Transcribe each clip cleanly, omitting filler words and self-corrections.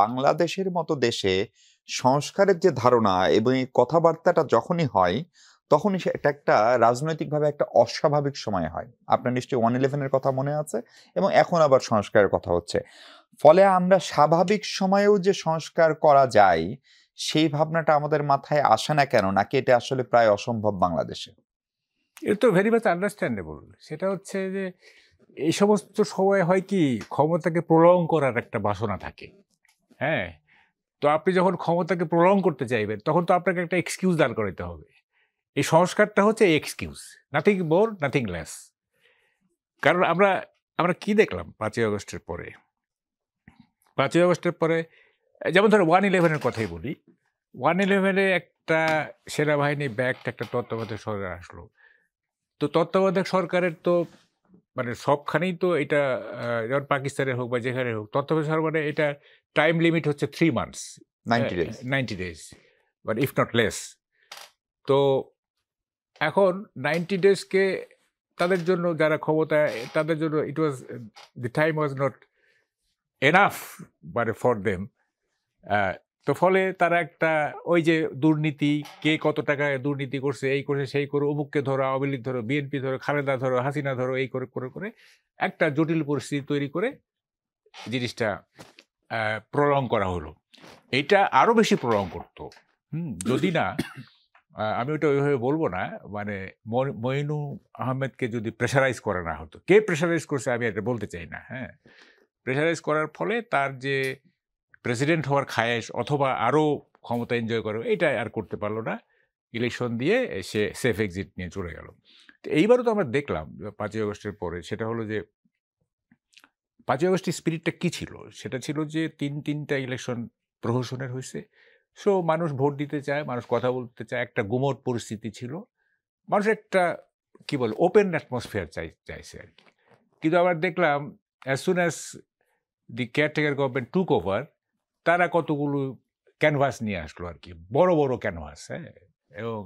বাংলাদেশের মতো দেশে সংস্কারের যে ধারণা এবং এই কথাবার্তাটা যখনই হয়, তখনই এটা একটা রাজনৈতিকভাবে একটা অস্বাভাবিক সময় হয়। আপনার নিশ্চয়ই 111 এর কথা মনে আছে এবং এখন আবার সংস্কারের কথা হচ্ছে। ফলে আমরা স্বাভাবিক সময়েও যে সংস্কার করা যায়, সেই ভাবনাটা আমাদের মাথায় আসে না কেন? নাকি এটা আসলে প্রায় অসম্ভব বাংলাদেশে? এটা তো ভেরি মাচ আন্ডারস্ট্যান্ডেবল। সেটা হচ্ছে যে এই সমস্ত সময় হয় কি ক্ষমতাকে প্রলং করার একটা বাসনা থাকে। হ্যাঁ, তো আপনি যখন ক্ষমতাকে প্রলং করতে চাইবেন তখন তো আপনাকে একটা এক্সকিউজ দাঁড় করাতে হবে। এই সংস্কারটা হচ্ছে excuse, nothing more nothing less. কারণ আমরা আমরা কি দেখলাম 5ই আগস্টের পরে? 5ই আগস্টের পরে যেমন ধরো 111-এর কথাই বলি। 111-এ একটা সেনাবাহিনী ব্যাকড একটা তত্ত্বাবধায়ক সরকার আসলো। তো তত্ত্বাবধায়ক সরকারের তো মানে সবখানেই তো এটা যেমন পাকিস্তানে হোক বা যেখানে হোক, তত্ত্বাবধায়ক সরকার মানে এটা টাইম লিমিট হচ্ছে 3 months, 90 days. 90 days, but if not less. তো এখন 90 ডেজকে তাদের জন্য যারা ক্ষমতায়, তাদের জন্য it was the time was not enough মানে ফর দেম। তো ফলে তারা একটা ওই যে দুর্নীতি, কে কত টাকায় দুর্নীতি করছে, এই করছে সেই করে, অমুককে ধরো, আওয়ামী লীগ ধরো, বিএনপি ধরো, খালেদা ধরো, হাসিনা ধরো, এই করে করে করে একটা জটিল পরিস্থিতি তৈরি করে জিনিসটা প্রলং করা হলো। এইটা আরো বেশি প্রলং করতো যদি না আমি ওটা ওইভাবে বলবো না, মানে মইনু আহমেদকে যদি প্রেশারাইজ করা না হতো। কে প্রেশারাইজ করছে আমি এটা বলতে চাই না। হ্যাঁ, প্রেশারাইজ করার ফলে তার যে প্রেসিডেন্ট হওয়ার খায়েশ অথবা আরও ক্ষমতা এনজয় করে, এটা আর করতে পারলো না। ইলেকশন দিয়ে সে সেফ এক্সিট নিয়ে চলে গেল। তো এইবারও তো আমরা দেখলাম 5ই আগস্টের পরে, সেটা হলো যে 5ই আগস্টের স্পিরিটটা কী ছিল? সেটা ছিল যে তিনটা ইলেকশন প্রহসনের হয়েছে। সো মানুষ ভোট দিতে চায়, মানুষ কথা বলতে চায়, একটা গুমোট পরিস্থিতি ছিল। মানুষ একটা কি বলে ওপেন অ্যাটমসফিয়ার চাইছে আর কি। কিন্তু আবার দেখলাম as soon as the caretaker government took over, তারা কতগুলো ক্যানভাস নিয়ে আসলো আর কি, বড় বড় ক্যানভাস। হ্যাঁ, এবং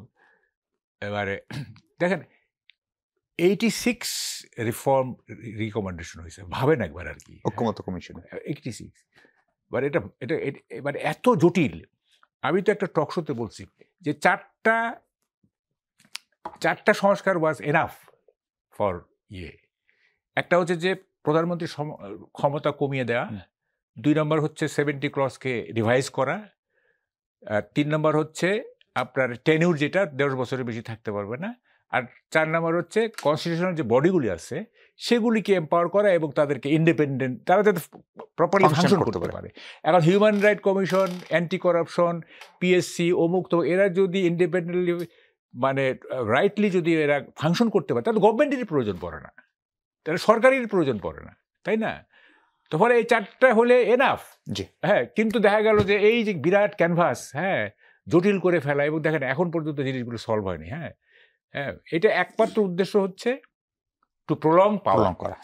এবারে দেখেন 86 রিফর্ম রিকমেন্ডেশন হয়েছে, ভাবেন একবার আর কি, ঐক্যমত্য কমিশন 86। এবার এটা এটা মানে এত জটিল। আমি তো একটা টক শোতে বলছি যে চারটা সংস্কার ওয়াজ এনাফ ফর একটা হচ্ছে যে প্রধানমন্ত্রীর ক্ষমতা কমিয়ে দেওয়া, 2 নম্বর হচ্ছে 70 ক্লজকে রিভাইজ করা, 3 নম্বর হচ্ছে আপনার টেনিউর, যেটা 10 বছরের বেশি থাকতে পারবে না, আর 4 নম্বর হচ্ছে কনস্টিটিউশনাল যে বডিগুলি আছে সেগুলিকে এম্পাওয়ার করা এবং তাদেরকে ইন্ডিপেন্ডেন্ট, তারা যাতে প্রপারলি ফাংশন করতে পারে। এখন human right commission, anti corruption, PSC, অমুক, তো এরা যদি ইন্ডিপেন্ডেন্টলি মানে রাইটলি যদি এরা ফাংশন করতে পারে, তাহলে গভর্নমেন্টেরই প্রয়োজন পড়ে না, তাহলে সরকারের প্রয়োজন পড়ে না, তাই না? তো ফলে এই 4টা হলে এনাফ। হ্যাঁ, কিন্তু দেখা গেল যে এই যে বিরাট ক্যানভাস, হ্যাঁ, জটিল করে ফেলা, এবং দেখেন এখন পর্যন্ত জিনিসগুলো সলভ হয়নি। হ্যাঁ, এটা একমাত্র উদ্দেশ্য হচ্ছে টু প্রলং পাওয়ার করা।